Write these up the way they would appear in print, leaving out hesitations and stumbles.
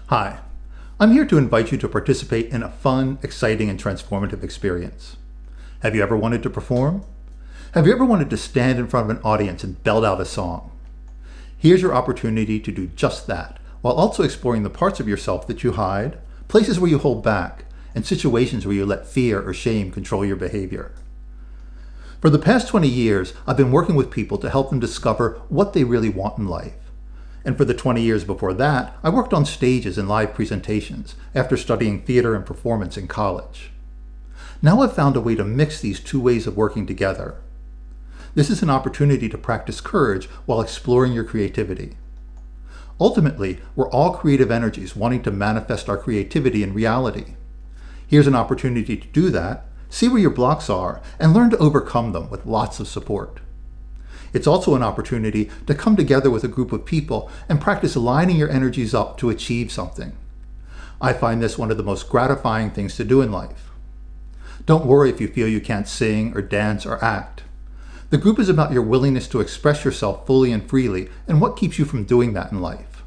Hi, I'm here to invite you to participate in a fun, exciting, and transformative experience. Have you ever wanted to perform? Have you ever wanted to stand in front of an audience and belt out a song? Here's your opportunity to do just that, while also exploring the parts of yourself that you hide, places where you hold back, and situations where you let fear or shame control your behavior. For the past 20 years, I've been working with people to help them discover what they really want in life. And for the 20 years before that, I worked on stages and live presentations after studying theater and performance in college. Now I've found a way to mix these two ways of working together. This is an opportunity to practice courage while exploring your creativity. Ultimately, we're all creative energies wanting to manifest our creativity in reality. Here's an opportunity to do that, see where your blocks are, and learn to overcome them with lots of support. It's also an opportunity to come together with a group of people and practice lining your energies up to achieve something. I find this one of the most gratifying things to do in life. Don't worry if you feel you can't sing or dance or act. The group is about your willingness to express yourself fully and freely and what keeps you from doing that in life.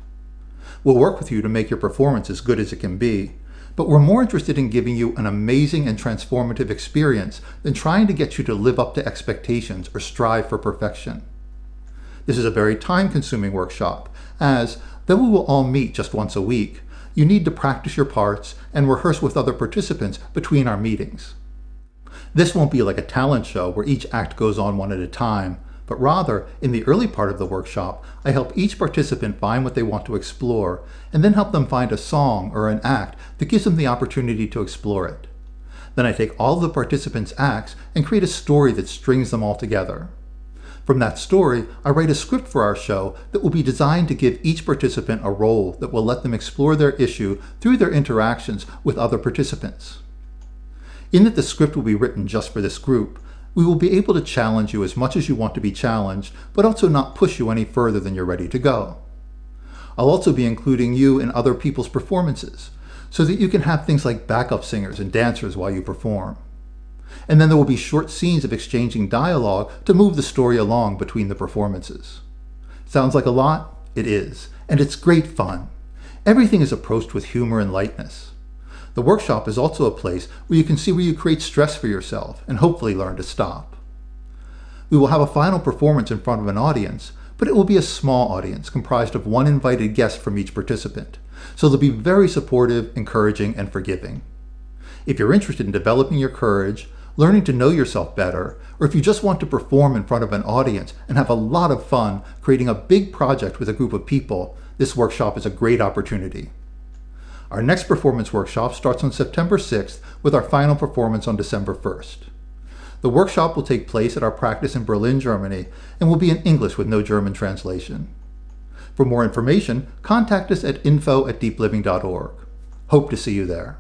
We'll work with you to make your performance as good as it can be, but we're more interested in giving you an amazing and transformative experience than trying to get you to live up to expectations or strive for perfection. This is a very time-consuming workshop, as, though we will all meet just once a week, you need to practice your parts and rehearse with other participants between our meetings. This won't be like a talent show where each act goes on one at a time, but rather, in the early part of the workshop, I help each participant find what they want to explore, and then help them find a song or an act that gives them the opportunity to explore it. Then I take all of the participants' acts and create a story that strings them all together. From that story, I write a script for our show that will be designed to give each participant a role that will let them explore their issue through their interactions with other participants. In that the script will be written just for this group, we will be able to challenge you as much as you want to be challenged, but also not push you any further than you're ready to go. I'll also be including you in other people's performances, so that you can have things like backup singers and dancers while you perform. And then there will be short scenes of exchanging dialogue to move the story along between the performances. Sounds like a lot? It is, and it's great fun. Everything is approached with humor and lightness. The workshop is also a place where you can see where you create stress for yourself and hopefully learn to stop. We will have a final performance in front of an audience, but it will be a small audience comprised of one invited guest from each participant, so they'll be very supportive, encouraging, and forgiving. If you're interested in developing your courage, learning to know yourself better, or if you just want to perform in front of an audience and have a lot of fun creating a big project with a group of people, this workshop is a great opportunity. Our next performance workshop starts on September 6th with our final performance on December 1st. The workshop will take place at our practice in Berlin, Germany, and will be in English with no German translation. For more information, contact us at info@deepliving.org. Hope to see you there.